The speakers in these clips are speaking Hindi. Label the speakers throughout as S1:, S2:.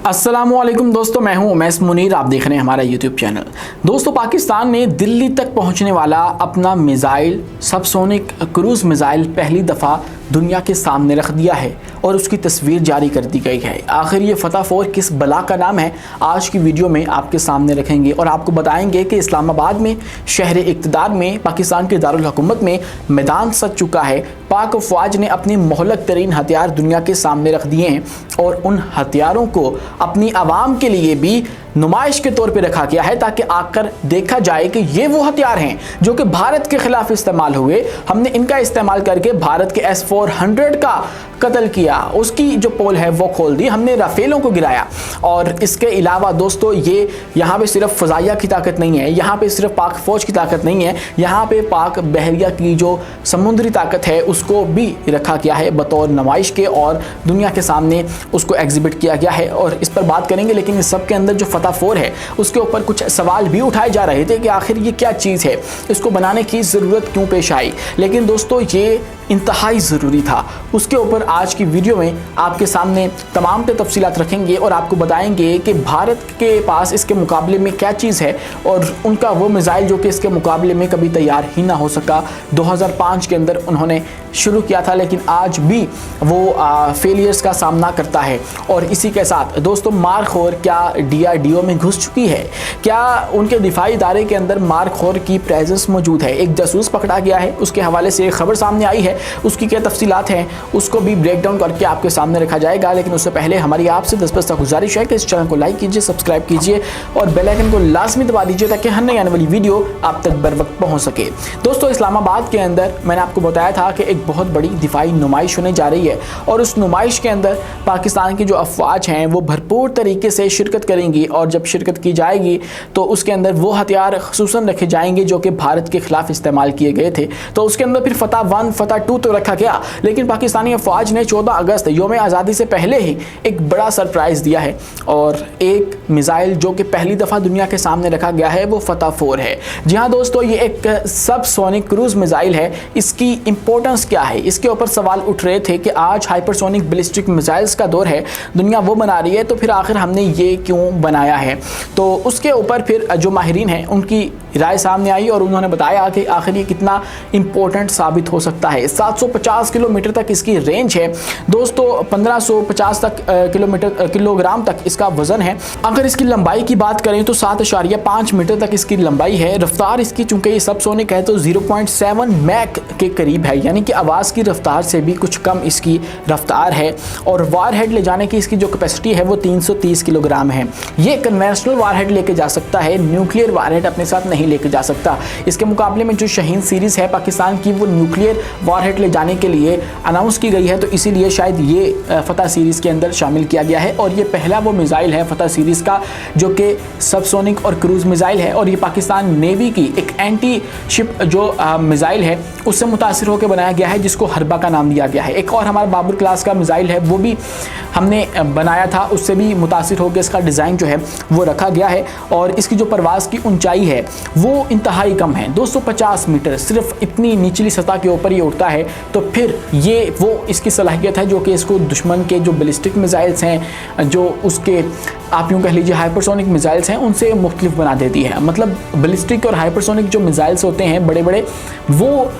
S1: अस्सलामुअलैकुम दोस्तों, मैं हूं उमैस मुनीर। आप देख रहे हैं हमारा यूट्यूब चैनल। दोस्तों, पाकिस्तान ने दिल्ली तक पहुंचने वाला अपना मिसाइल सबसोनिक क्रूज़ मिसाइल पहली दफ़ा दुनिया के सामने रख दिया है और उसकी तस्वीर जारी कर दी गई है। आखिर ये फतह 4 किस बला का नाम है, आज की वीडियो में आपके सामने रखेंगे और आपको बताएंगे कि इस्लामाबाद में शहर इक़्तिदार में पाकिस्तान के दारुल हुकूमत में मैदान सज चुका है। पाक फ़ौज ने अपने मोहलक तरीन हथियार दुनिया के सामने रख दिए हैं और उन हथियारों को अपनी आवाम के लिए भी नुमाइश के तौर पे रखा गया है ताकि आकर देखा जाए कि ये वो हथियार हैं जो कि भारत के खिलाफ इस्तेमाल हुए। हमने इनका इस्तेमाल करके भारत के S-400 का कत्ल किया, उसकी जो पोल है वो खोल दी, हमने राफेलों को गिराया। और इसके अलावा दोस्तों, ये यहाँ पे सिर्फ फ़ज़ाइया की ताकत नहीं है, यहाँ पे सिर्फ पाक फ़ौज की ताकत नहीं है, यहाँ पे पाक बहरिया की जो समुद्री ताकत है उसको भी रखा गया है बतौर नुमाइश के और दुनिया के सामने उसको एग्जिबिट किया गया है और इस पर बात करेंगे। लेकिन इस सब के अंदर जो फतह 4 है उसके ऊपर कुछ सवाल भी उठाए जा रहे थे कि आखिर ये क्या चीज़ है, इसको बनाने की ज़रूरत क्यों पेश आई। लेकिन दोस्तों, ये इंतहाई ज़रूरी था। उसके ऊपर आज की वीडियो में आपके सामने तमाम तफसीलात रखेंगे और आपको बताएंगे कि भारत के पास इसके मुकाबले में क्या चीज़ है और उनका वो मिसाइल जो कि इसके मुकाबले में कभी तैयार ही ना हो सका। 2005 के अंदर उन्होंने शुरू किया था लेकिन आज भी वो फेलियर्स का सामना करता है। और इसी के साथ दोस्तों, मारखोर क्या DRDO में घुस चुकी है? क्या उनके दिफाई इदारे के अंदर मारखोर की प्रेजेंस मौजूद है? एक जासूस पकड़ा गया है, उसके हवाले से एक खबर सामने आई है, उसकी क्या तफसीलात हैं उसको भी ब्रेक डाउन करके आपके सामने रखा जाएगा। लेकिन उससे पहले हमारी आपसे 10 गुजारिश है कि इस चैनल को लाइक कीजिए, सब्सक्राइब कीजिए और बेल आइकन को लाजमी दबा दीजिए ताकि हर नई आने वाली वीडियो आप तक बर वक्त पहुंच सके। दोस्तों, इस्लामाबाद के अंदर मैंने आपको बताया था कि एक बहुत बड़ी दिफाई नुमाइश होने जा रही है और उस नुमाइश के अंदर पाकिस्तान की जो अफवाज हैं वो भरपूर तरीके से शिरकत करेंगी और जब शिरकत की जाएगी तो उसके अंदर वो हथियार खुसूसन रखे जाएंगे जो कि भारत के खिलाफ इस्तेमाल किए गए थे। तो उसके अंदर फिर फतह 1 फतह 2 तो रखा गया, लेकिन पाकिस्तानी अफवाज ने 14 अगस्त यौम आज़ादी से पहले ही एक बड़ा सरप्राइज़ दिया है और एक मिसाइल जो कि पहली दफ़ा दुनिया के सामने रखा गया है वो फतह 4 है। जी हाँ दोस्तों, ये एक सबसोनिक क्रूज़ मिसाइल है। इसकी इंपॉर्टेंस क्या है, इसके ऊपर सवाल उठ रहे थे कि आज हाइपरसोनिक बैलिस्टिक मिसाइल्स का दौर है, दुनिया वो बना रही है, तो फिर आखिर हमने ये क्यों बनाया है। तो उसके ऊपर फिर जो माहिरीन हैं उनकी राय सामने आई और उन्होंने बताया कि आखिर ये कितना इंपॉर्टेंट साबित हो सकता है। 750 किलोमीटर तक इसकी रेंज है दोस्तों, 1550 तक किलोग्राम तक इसका वजन है। अगर इसकी लंबाई की बात करें तो 7.5 मीटर तक इसकी लंबाई है। रफ्तार इसकी चूंकि ये सबसोनिक है तो 0.7 मैक के करीब है, यानी कि आवाज़ की रफ्तार से भी कुछ कम इसकी रफ्तार है। और वारहेड ले जाने की इसकी जो कैपेसिटी है वो 330 किलोग्राम है। ये कन्वेंशनल वारहेड लेके जा सकता है, न्यूक्लियर वारहेड अपने साथ नहीं लेके जा सकता। इसके मुकाबले में जो शाहीन सीरीज़ है पाकिस्तान की, वो न्यूक्लियर वारहेड ले जाने के लिए अनाउंस की गई है, तो इसीलिए शायद ये फतह सीरीज़ के अंदर शामिल किया गया है। और ये पहला वो मिसाइल है फतह सीरीज़ का जो कि सबसोनिक और क्रूज़ मिसाइल है और ये पाकिस्तान नेवी की एक एंटी शिप जो मिसाइल है उससे मुतासिर होकर बनाया गया है, जिसको हरबा का नाम दिया गया है। एक और हमारा बाबर क्लास का मिसाइल है, वो भी हमने बनाया था, उससे भी मुतासिर होकर इसका डिज़ाइन जो है वो रखा गया है। और इसकी जो परवाज़ की ऊंचाई है वो इंतहाई कम है, 250 मीटर, सिर्फ इतनी निचली सतह के ऊपर ये उड़ता है। तो फिर ये वो इसकी सलाहियत है जो कि इसको दुश्मन के जो बैलिस्टिक मिसाइल्स हैं, जो उसके आप यूँ कह लीजिए हाइपरसोनिक मिसाइल्स हैं, उनसे मुख्तलिफ बना देती है। मतलब बैलिस्टिक और हाइपरसोनिक जो मिसाइल्स होते हैं बड़े बड़े, वो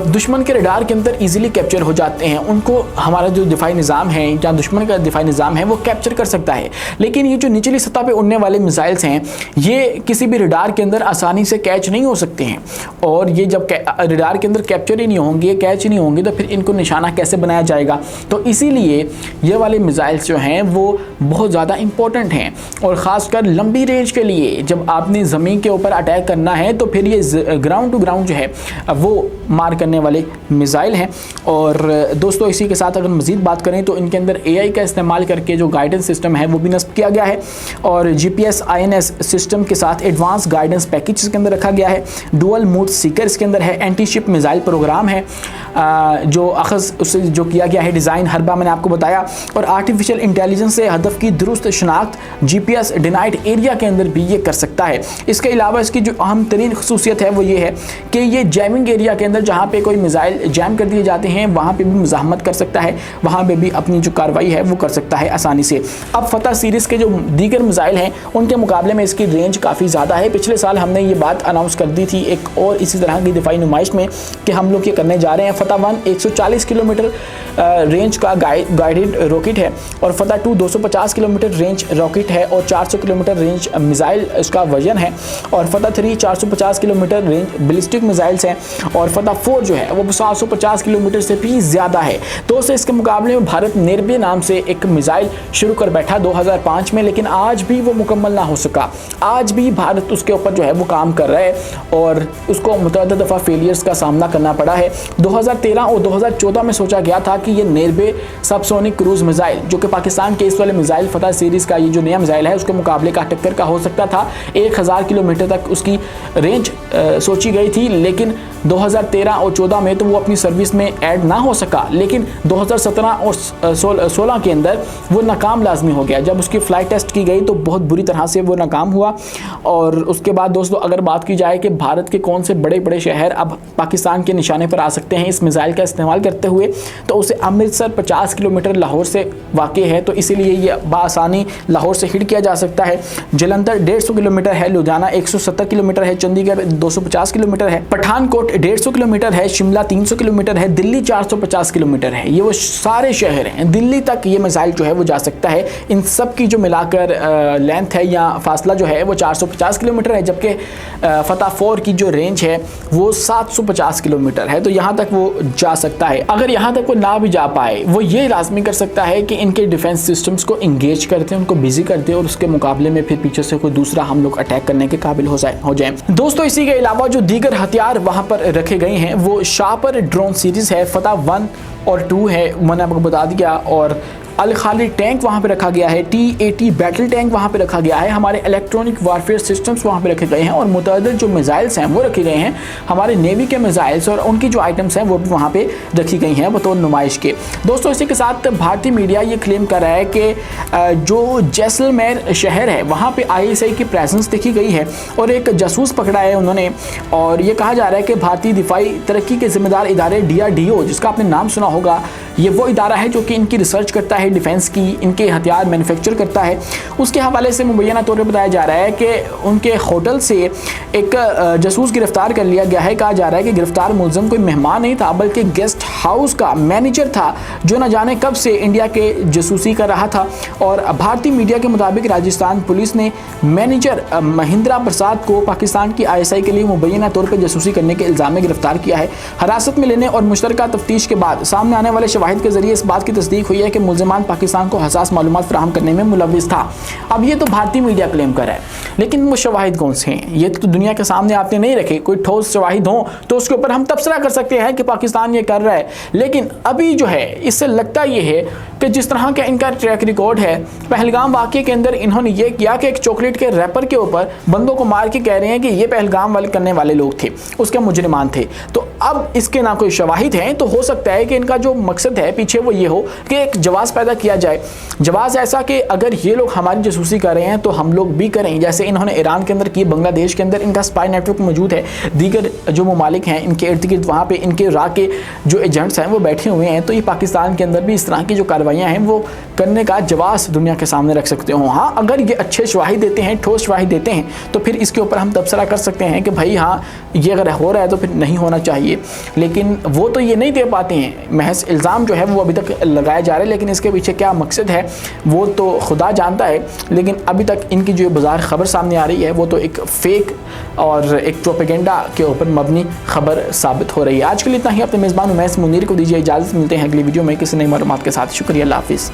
S1: दुश्मन के रडार के अंदर इजीली कैप्चर हो जाते हैं। उनको हमारा जो दिफाई निज़ाम है या दुश्मन का दिफाई निज़ाम है वो कैप्चर कर सकता है। लेकिन ये जो निचली सतह पे उड़ने वाले मिसाइल्स हैं ये किसी भी रडार के अंदर आसानी से कैच नहीं हो सकते हैं और ये जब रडार के अंदर कैप्चर ही नहीं होंगे, कैच ही नहीं होंगे, तो फिर इनको निशाना कैसे बनाया जाएगा। तो इसीलिए ये वाले मिसाइल्स जो हैं वो बहुत ज़्यादा इंपॉर्टेंट हैं और ख़ासकर लंबी रेंज के लिए जब आपने ज़मीन के ऊपर अटैक करना है तो फिर ये ग्राउंड टू ग्राउंड जो है वो मार करने वाले मिसाइल हैं। और दोस्तों, इसी के साथ अगर मज़ीद बात करें तो इनके अंदर AI का इस्तेमाल करके जो गाइडेंस सिस्टम है वो भी नस्ब किया गया है और GPS INS सिस्टम के साथ एडवांस गाइडेंस पैकेज इसके अंदर रखा गया है। डुअल मोड सीकर इसके अंदर है, एंटी शिप मिसाइल प्रोग्राम है जो अखज़ उससे जो किया किया गया है डिज़ाइन, हरबा मैंने आपको बताया, और आर्टिफिशियल इंटेलिजेंस से हदफ की दुरुस्त शनाख्त GPS डिनाइड एरिया के अंदर भी ये कर सकता है। इसके अलावा इसकी जो अहम तरीन खसूसियत है वो ये है कि ये जैमिंग एरिया के अंदर जहाँ पे कोई मिसाइल जैम कर दिए जाते हैं वहाँ पे भी मुज़ाहमत कर सकता है, वहाँ पे भी अपनी जो कार्रवाई है वो कर सकता है आसानी से। अब फतह सीरीज़ के जो दीगर मिसाइल हैं उनके मुकाबले में इसकी रेंज काफ़ी ज़्यादा है। पिछले साल हमने ये बात अनाउंस कर दी थी एक और इसी तरह की दिफाई नुमाइश में कि हम लोग ये करने जा रहे हैं। फतह 1 140 किलोमीटर रेंज का गाइडेड रॉकेट है और फतह 2 250 किलोमीटर रेंज रॉकेट है और 400 किलोमीटर रेंज मिसाइल इसका वजन है, और फतह 3 450 किलोमीटर रेंज बैलिस्टिक मिसाइल्स हैं, और फतह 4 जो है वो 750 किलोमीटर से भी ज़्यादा है। दोस्तों इसके मुकाबले में भारत निर्भय नाम से एक मिसाइल शुरू कर बैठा 2005 में, लेकिन आज भी वो मुकम्मल ना हो सका। आज भी भारत उसके ऊपर जो है वो काम कर रहा है और उसको मुतअद्दिद दफ़ा फेलियर्स का सामना करना पड़ा है। 2013 और 2014 में सोचा गया था कि ये निर्भय सबसोनिक क्रूज मिसाइल जो कि पाकिस्तान के इस वाले मिसाइल फतह सीरीज़ का ये जो नया मिसाइल है उसके मुकाबले का टक्कर का हो सकता था। 1000 किलोमीटर तक उसकी रेंज सोची गई थी, लेकिन 2013 और 14 में तो वो अपनी सर्विस में ऐड ना हो सका, लेकिन 2017 और 16 के अंदर वो नाकाम लाजमी हो गया। जब उसकी फ़्लाइट टेस्ट की गई तो बहुत बुरी तरह से वो नाकाम हुआ। और उसके बाद दोस्तों अगर बात की जाए कि भारत के कौन से बड़े बड़े शहर अब पाकिस्तान के निशाने पर आ सकते हैं इस मिसाइल का इस्तेमाल करते हुए, तो उसे अमृतसर 50 किलोमीटर लाहौर से वाक़ई है, तो इसीलिए ये बासानी लाहौर से हिट किया जा सकता है। जलंधर 150 किलोमीटर है, लुधियाना 170 किलोमीटर है, चंडीगढ़ 250 किलोमीटर है, पठानकोट 150 किलोमीटर है, शिमला 300 किलोमीटर है, दिल्ली 450 किलोमीटर है। ये वो सारे शहर हैं, दिल्ली तक ये मिसाइल जो है वो जा सकता है। इन सब की जो मिलाकर लेंथ है या फासला जो है वो 450 किलोमीटर है, जबकि फतह 4 की जो रेंज है वो 750 किलोमीटर है, तो यहाँ तक वो जा सकता है। अगर यहाँ तक वो ना भी जा पाए वो ये लाजमी कर सकता है कि इनके डिफेंस सिस्टम्स को इंगेज करते हैं, उनको बिजी करते हैं और उसके मुकाबले में फिर पीछे से कोई दूसरा हम लोग अटैक करने के काबिल हो जाए। दोस्तों इसी के अलावा जो दीगर हथियार वहाँ पर रखे गए हैं वो शापर ड्रोन सीरीज़ है, फतह 1 और 2 है, मैंने आपको बता दिया, और अल खालिद टैंक वहाँ पे रखा गया है, T-80 बैटल टैंक वहाँ पे रखा गया है, हमारे इलेक्ट्रॉनिक वारफेयर सिस्टम्स वहाँ पे रखे गए हैं, और मुतअद्दिद जो मिसाइल्स हैं वो रखे गए हैं, हमारे नेवी के मिसाइल्स और उनकी जो आइटम्स हैं वो भी वहाँ पे रखी गई हैं बतौर नुमाइश के। दोस्तों इसी के साथ भारतीय मीडिया ये क्लेम कर रहा है कि जो जैसलमेर शहर है वहाँ पर ISI की प्रेजेंस देखी गई है और एक जासूस पकड़ा है उन्होंने, और ये कहा जा रहा है कि भारतीय दिफाई तरक्की के जिम्मेदार इदारे DRDO जिसका आपने नाम सुना होगा, ये वो इदारा है जो कि इनकी रिसर्च करता है डिफेंस की, इनके हथियार मैन्युफैक्चर करता है। उसके हवाले से मुबैना तौर पर बताया जा रहा है कि उनके होटल से एक जासूस गिरफ्तार कर लिया गया है। कहा जा रहा है कि गिरफ्तार मुलज़िम कोई मेहमान नहीं था बल्कि गेस्ट हाउस का मैनेजर था जो न जाने कब से इंडिया के जासूसी कर रहा था। और भारतीय मीडिया के मुताबिक राजस्थान पुलिस ने मैनेजर महिंद्रा प्रसाद को पाकिस्तान की ISI के लिए मुबैना तौर पर जासूसी करने के इल्ज़ाम में गिरफ्तार किया है। हिरासत में लेने और मुश्तरका तफ्तीश के बाद सामने आने वाले शवाहिद के जरिए इस बात की तस्दीक हुई है कि मुलज़िमान पाकिस्तान को हसास मालूमात फराहम करने में मुलव्विस था। अब ये तो भारतीय मीडिया क्लेम कर रहा है, लेकिन वो शवाहिद कौन से हैं ये तो दुनिया के सामने आपने नहीं रखे। कोई ठोस शवाहिद हो तो उसके ऊपर हम तबसरा कर सकते हैं कि पाकिस्तान ये कर रहा है, लेकिन अभी जो है इससे लगता ये है कि जिस तरह का इनका ट्रैक रिकॉर्ड है, पहलगाम वाक़े के अंदर इन्होंने ये किया कि एक चॉकलेट के रैपर के ऊपर बंदों को मार के कह रहे हैं कि ये पहलगाम वाले करने वाले लोग थे, उसके मुजरिमान थे। तो अब इसके ना कोई शवाहिद हैं, तो हो सकता है कि इनका जो मकसद है पीछे वो ये हो कि एक जवाज़ पैदा किया जाए। जवाज़ ऐसा कि अगर ये लोग हमारी जासूसी कर रहे हैं तो हम लोग भी करें, जैसे इन्होंने ईरान के अंदर की, बांग्लादेश के अंदर इनका स्पाई नेटवर्क मौजूद है, दीगर जो ममालिक हैं इनके इर्द गिर्द वहाँ पे इनके रा के जो एजेंट्स हैं वो बैठे हुए हैं। तो ये पाकिस्तान के अंदर भी इस तरह की जो कार्रवाइयाँ हैं वो करने का जवाब दुनिया के सामने रख सकते हो। हाँ, अगर ये अच्छे शवाहिद देते हैं, ठोस शवाहिद देते हैं, तो फिर इसके ऊपर हम तबसरा कर सकते हैं कि भाई हाँ ये अगर हो रहा है तो फिर नहीं होना चाहिए, लेकिन वो तो ये नहीं दे पाते हैं। महज इल्ज़ाम जो है वो अभी तक लगाया जा रहा है, लेकिन इसके पीछे क्या मकसद है वो तो खुदा जानता है। लेकिन अभी तक इनकी जो बाज़ार ख़बर सामने आ रही है वो तो एक फ़ेक और एक प्रोपेगेंडा के ऊपर मबनी खबर साबित हो रही है। आज के लिए इतना ही। अपने मेज़बान उमैस मुनीर को दीजिए इजाज़त, मिलते हैं अगली वीडियो में किसी नई मालूमात के साथ। शुक्रिया, अल्लाह हाफ़िज़।